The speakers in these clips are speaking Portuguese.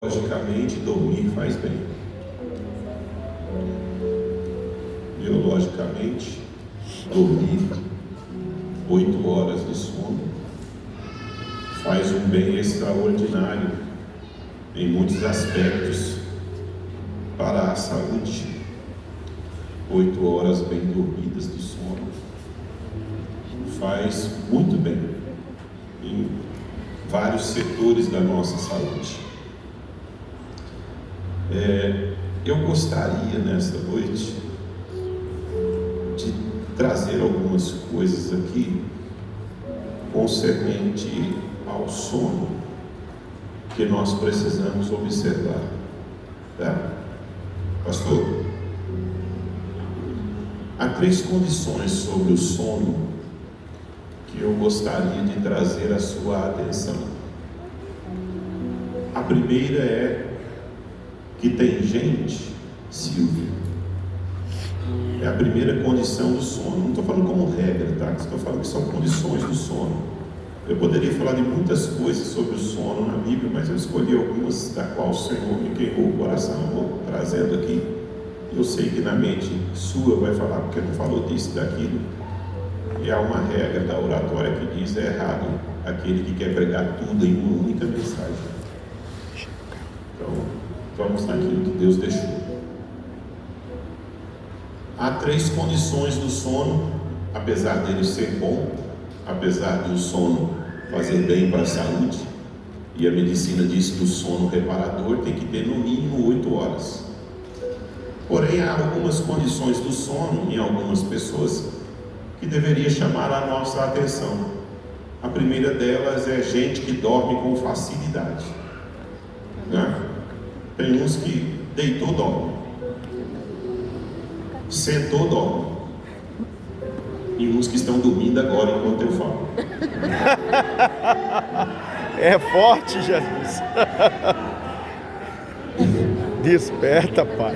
Logicamente, dormir faz bem. Biologicamente, dormir 8 horas de sono faz um bem extraordinário em muitos aspectos para a saúde. 8 horas bem dormidas de sono faz muito bem em vários setores da nossa saúde. Eu gostaria nesta noite de trazer algumas coisas aqui concernente ao sono que nós precisamos observar, tá? Pastor, há 3 condições sobre o sono que eu gostaria de trazer à sua atenção. A primeira é que tem gente, Silvia, é a primeira condição do sono. Não estou falando como regra, tá? Estou falando que são condições do sono. Eu poderia falar de muitas coisas sobre o sono na Bíblia, mas eu escolhi algumas da qual o Senhor me queimou o coração. Eu vou trazendo aqui. Eu sei que na mente sua vai falar porque não falou disso, daquilo. E há uma regra da oratória que diz: é errado aquele que quer pregar tudo em uma única mensagem. Então, vamos naquilo que Deus deixou. Há 3 condições do sono, apesar dele ser bom, apesar de o sono fazer bem para a saúde, e a medicina diz que o sono reparador tem que ter no mínimo 8 horas. Porém, há algumas condições do sono em algumas pessoas que deveria chamar a nossa atenção. A primeira delas é gente que dorme com facilidade, né? Tem uns que deitou, dorme, sentou, dorme, e uns que estão dormindo agora enquanto eu falo. É forte, Jesus. Desperta, Pai.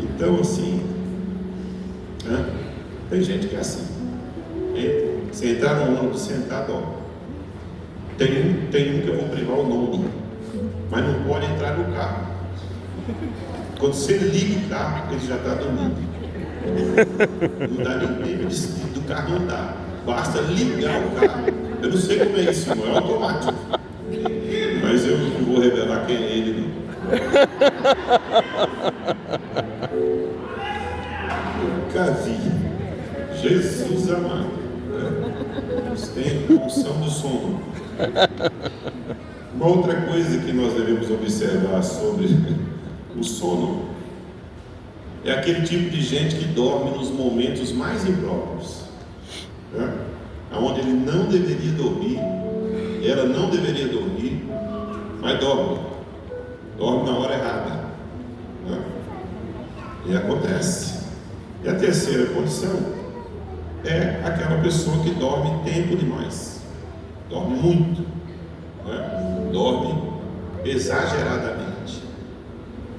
Então, assim, né? Tem gente que é assim. Se entrar no ônibus, sentar, dorme. Tem um que eu vou privar o nome, mas não pode entrar no carro. Quando você liga o carro, ele já está dormindo. Não dá nem tempo do carro andar. Basta ligar o carro. Eu não sei como é isso, não é automático. Mas eu não vou revelar quem é ele, não. Nunca vi. Jesus amado. Eles têm função do sono. Uma outra coisa que nós devemos observar sobre o sono é aquele tipo de gente que dorme nos momentos mais impróprios, né? Onde ele não deveria dormir, ela não deveria dormir, mas dorme na hora errada, né? E acontece. E a terceira condição é aquela pessoa que dorme tempo demais, dorme muito, né? Dorme exageradamente.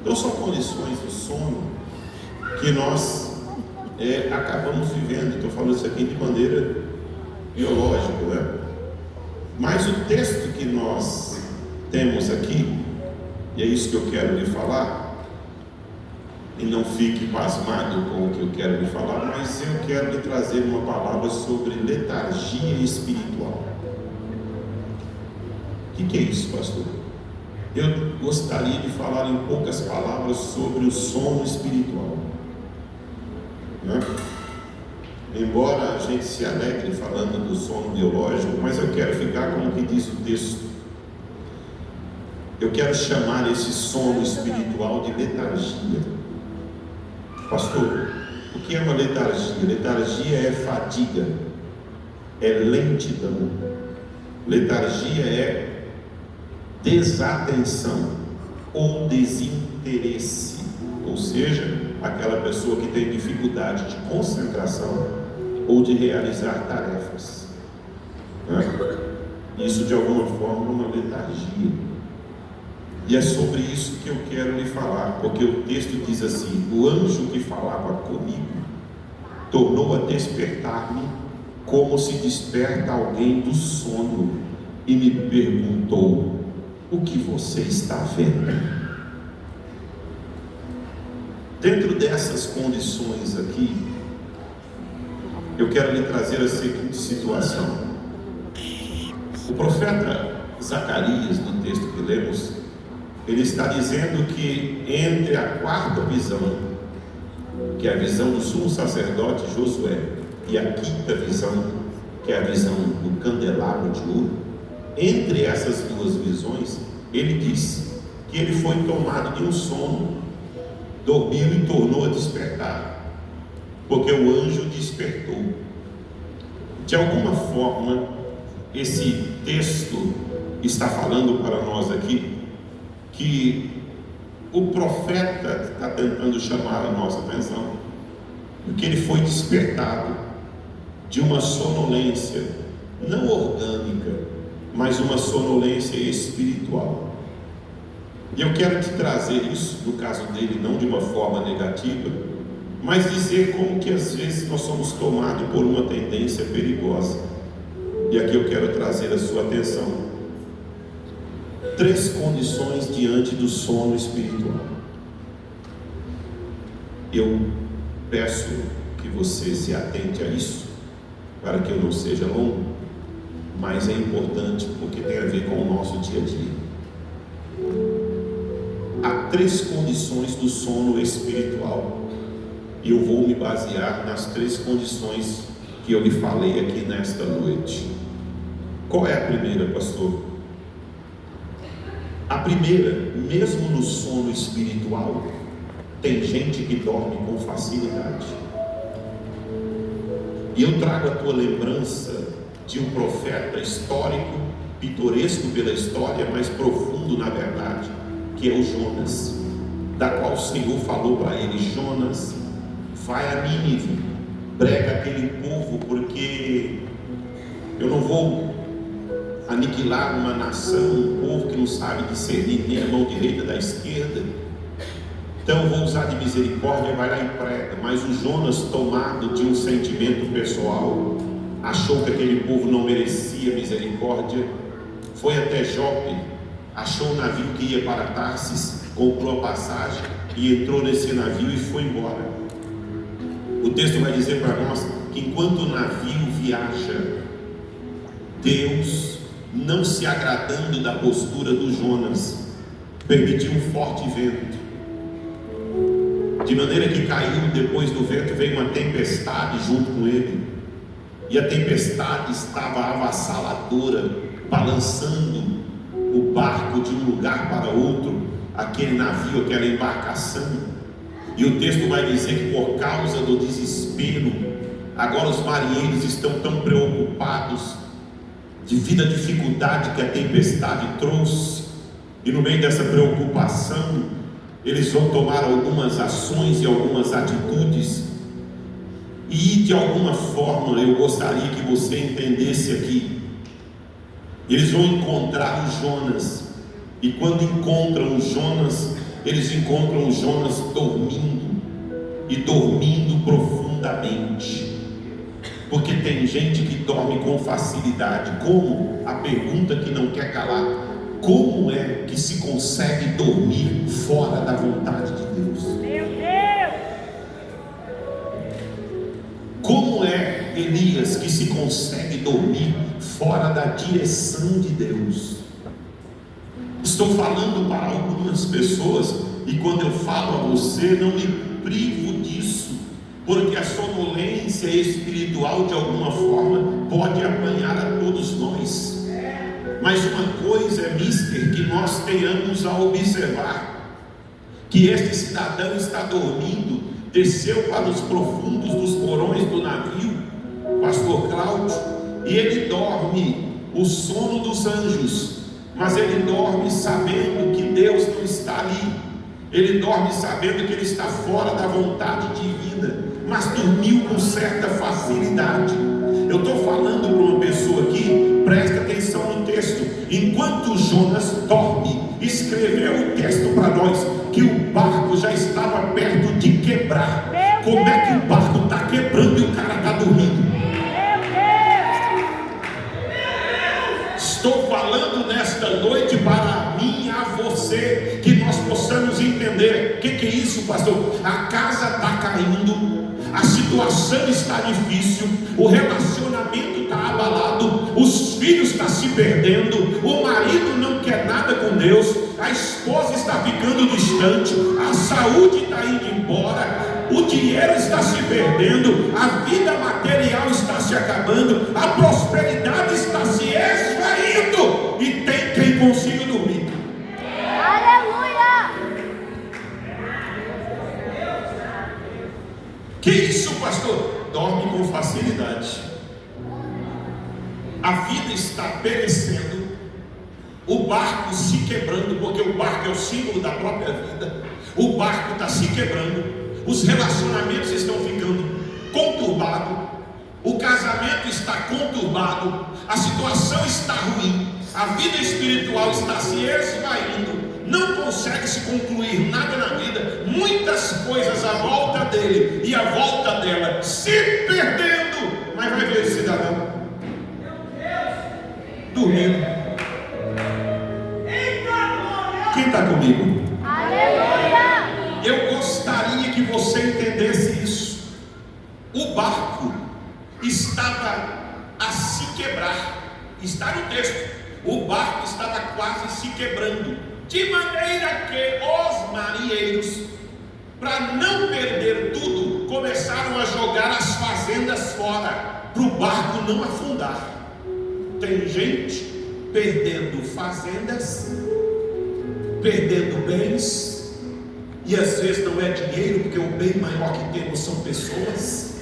Então são condições do sono que nós acabamos vivendo. Estou falando isso aqui de maneira biológica, né? Mas o texto que nós temos aqui, e é isso que eu quero lhe falar, e não fique pasmado com o que eu quero lhe falar, mas eu quero lhe trazer uma palavra sobre letargia espiritual. O que é isso, pastor? Eu gostaria de falar em poucas palavras sobre o sono espiritual, né? Embora a gente se alegre falando do sono biológico, mas eu quero ficar com o que diz o texto. Eu quero chamar esse sono espiritual de letargia. Pastor, o que é uma letargia? Letargia é fadiga, é lentidão. Letargia é desatenção ou desinteresse, ou seja, aquela pessoa que tem dificuldade de concentração ou de realizar tarefas, né? Isso de alguma forma é uma letargia, e é sobre isso que eu quero lhe falar, porque o texto diz assim: o anjo que falava comigo tornou a despertar-me como se desperta alguém do sono, e me perguntou: o que você está vendo? Dentro dessas condições aqui, eu quero lhe trazer a seguinte situação. O profeta Zacarias, no texto que lemos, ele está dizendo que entre a quarta visão, que é a visão do sumo sacerdote Josué, e a quinta visão, que é a visão do candelabro de ouro, entre essas duas visões, ele diz que ele foi tomado de um sono, dormiu e tornou a despertar, porque o anjo despertou. De alguma forma, esse texto está falando para nós aqui que o profeta está tentando chamar a nossa atenção, porque ele foi despertado de uma sonolência não orgânica, mas uma sonolência espiritual. E eu quero te trazer isso, no caso dele, não de uma forma negativa, mas dizer como que às vezes nós somos tomados por uma tendência perigosa. E aqui eu quero trazer a sua atenção. 3 condições diante do sono espiritual. Eu peço que você se atente a isso, para que eu não seja longo, mas é importante porque tem a ver com o nosso dia a dia. Há 3 condições do sono espiritual, e eu vou me basear nas 3 condições que eu lhe falei aqui nesta noite. Qual é a primeira, pastor? A primeira, mesmo no sono espiritual, tem gente que dorme com facilidade. E eu trago a tua lembrança de um profeta histórico, pitoresco pela história, mas profundo na verdade, que é o Jonas, da qual o Senhor falou para ele: Jonas, vai a Nínive, prega aquele povo, porque eu não vou aniquilar uma nação, um povo que não sabe discernir nem a mão direita da esquerda, então eu vou usar de misericórdia, vai lá e prega. Mas o Jonas, tomado de um sentimento pessoal, achou que aquele povo não merecia misericórdia, foi até Jope, achou um navio que ia para Tarsis, comprou a passagem e entrou nesse navio e foi embora. O texto vai dizer para nós que enquanto o navio viaja, Deus, não se agradando da postura do Jonas, permitiu um forte vento, de maneira que caiu. Depois do vento veio uma tempestade junto com ele, e a tempestade estava avassaladora, balançando o barco de um lugar para outro, aquele navio, aquela embarcação. E o texto vai dizer que por causa do desespero, agora os marinheiros estão tão preocupados devido à dificuldade que a tempestade trouxe, e no meio dessa preocupação eles vão tomar algumas ações e algumas atitudes. E de alguma forma eu gostaria que você entendesse aqui: eles vão encontrar o Jonas, e quando encontram o Jonas, eles encontram o Jonas dormindo, e dormindo profundamente. Porque tem gente que dorme com facilidade. Como? A pergunta que não quer calar: como é que se consegue dormir fora da vontade de Deus? Meu Deus! Como é, Elias, que se consegue dormir fora da direção de Deus? Estou falando para algumas pessoas, e quando eu falo a você, não me privo disso, porque a sonolência espiritual de alguma forma pode apanhar a todos nós. Mas uma coisa é, mister, que nós tenhamos a observar: que este cidadão está dormindo, desceu para os profundos dos porões do navio, pastor Cláudio, e ele dorme o sono dos anjos, mas ele dorme sabendo que Deus não está ali, ele dorme sabendo que ele está fora da vontade divina, mas dormiu com certa facilidade. Eu estou falando para uma pessoa aqui, presta atenção no texto. Enquanto Jonas dorme, escreveu o texto para nós que o barco já estava perto de quebrar. Como é que o barco está quebrando e o cara está dormindo? estou falando nesta noite para mim e a você, que nós possamos entender. O que é isso, pastor? A casa está caindo, a situação está difícil, o relacionamento está abalado, os filhos estão se perdendo, o marido não quer nada com Deus, a esposa está ficando distante, a saúde está indo embora, o dinheiro está se perdendo, a vida material está se acabando, a prosperidade está se esvaindo, e tem quem consiga dormir. Aleluia! Que isso, pastor? Dorme com facilidade. A vida está perecendo, o barco se quebrando, porque o barco é o símbolo da própria vida. O barco está se quebrando, os relacionamentos estão ficando conturbados, o casamento está conturbado, a situação está ruim, a vida espiritual está se esvaindo, não consegue se concluir nada na vida, muitas coisas à volta dele e à volta dela se perdendo. Mas vai ver esse cidadão dormindo. Quem está comigo? Aleluia! Eu gostaria que você entendesse isso. O barco estava a se quebrar. Está no texto. O barco estava quase se quebrando, de maneira que os marinheiros, para não perder tudo, começaram a jogar as fazendas fora, para o barco não afundar. Tem gente perdendo fazendas, perdendo bens, e às vezes não é dinheiro, porque o bem maior que temos são pessoas.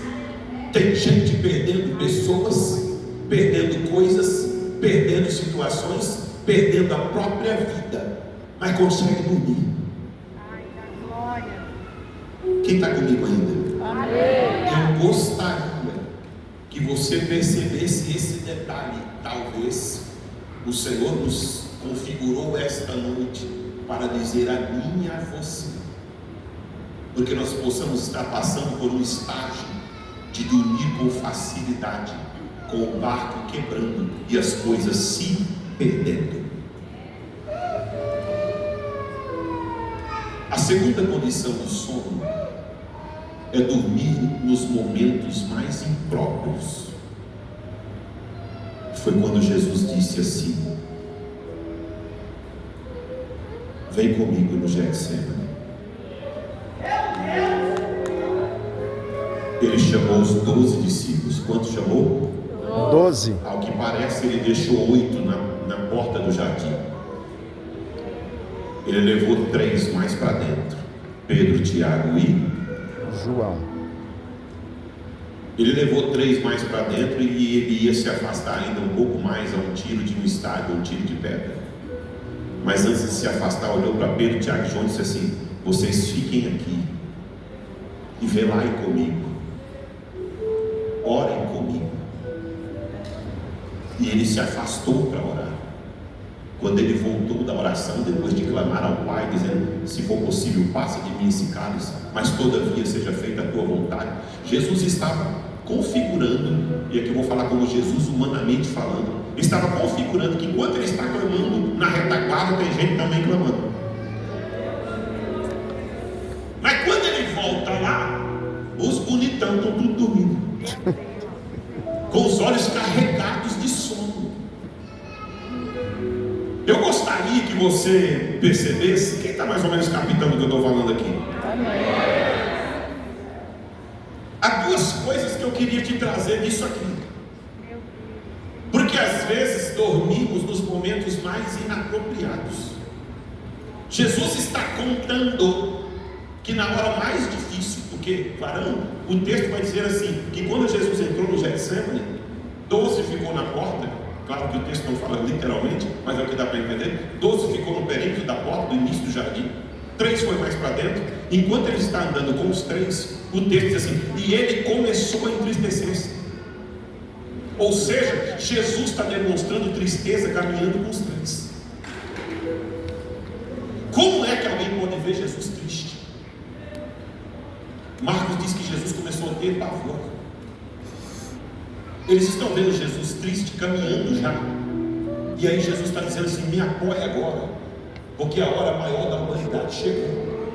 Tem gente perdendo pessoas, perdendo coisas, perdendo situações, perdendo a própria vida, mas consegue dormir. Quem está comigo ainda? Eu gostaria que você percebesse esse detalhe. Talvez o Senhor nos configurou esta noite para dizer a mim e a você, porque nós possamos estar passando por um estágio de dormir com facilidade, com o barco quebrando e as coisas se perdendo. A segunda condição do sono é dormir nos momentos mais impróprios. Foi quando Jesus disse assim: vem comigo no Getsemane. Ele chamou os 12 discípulos. Quantos chamou? 12. Ao que parece, ele deixou 8 na porta do jardim. Ele levou 3 mais para dentro: Pedro, Tiago e João. Ele levou 3 mais para dentro e ele ia se afastar ainda um pouco mais a um tiro de um estádio, um tiro de pedra. Mas antes de se afastar, olhou para Pedro, Tiago e João e disse assim: vocês fiquem aqui e velai comigo, orem comigo. E ele se afastou para orar. Quando ele voltou da oração, depois de clamar ao Pai, dizendo: se for possível, passa de mim esse cálice, mas todavia seja feita a tua vontade, Jesus estava configurando, e aqui eu vou falar como Jesus humanamente falando, estava configurando que enquanto ele está clamando, na retaguarda tem gente também clamando. Mas quando ele volta lá, os bonitão estão tudo dormindo, com os olhos carregados de sono. Eu gostaria que você percebesse, quem está mais ou menos captando o que eu estou falando aqui? Há 2 coisas que eu queria te trazer disso aqui. Porque às vezes dormimos nos momentos mais inapropriados. Jesus está contando que na hora mais difícil, porque, varão, o texto vai dizer assim, que quando Jesus entrou no Getsemane, 12 ficou na porta. Claro que o texto não fala literalmente, mas é o que dá para entender. 12 ficou no perímetro da porta, do início do jardim. 3 foi mais para dentro. Enquanto ele está andando com os 3, o texto diz assim: e ele começou a entristecer-se. Ou seja, Jesus está demonstrando tristeza caminhando com os 3. Como é que alguém pode ver Jesus triste? Marcos diz que Jesus começou a ter pavor. Eles estão vendo Jesus triste, caminhando já. E E aí Jesus está dizendo assim: me apoie agora, porque a hora maior da humanidade chegou.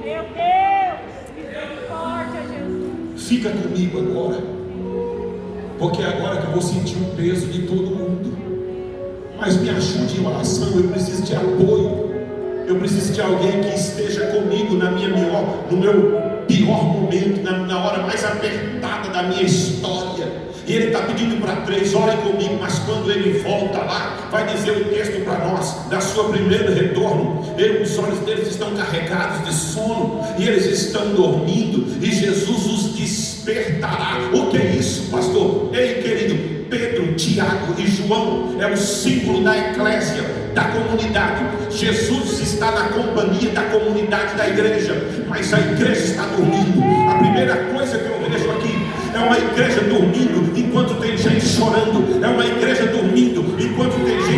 Meu Deus, misericórdia, Jesus. Fica comigo agora, porque é agora que eu vou sentir o peso de todo mundo. Mas me ajude em oração, eu preciso de apoio. Eu preciso de alguém que esteja comigo no meu pior momento, na hora mais apertada da minha história. E ele está pedindo para 3, orem comigo, mas quando ele volta lá, vai dizer o texto para nós, da sua primeiro retorno, os olhos deles estão carregados de sono, e eles estão dormindo, e Jesus os despertará. O que é isso, pastor? Ei, querido, Pedro, Tiago e João é o símbolo da eclésia, da comunidade. Jesus está na companhia da comunidade da igreja, mas a igreja está dormindo. A primeira coisa que eu vejo aqui é uma igreja dormindo enquanto tem gente chorando, é uma igreja dormindo enquanto tem gente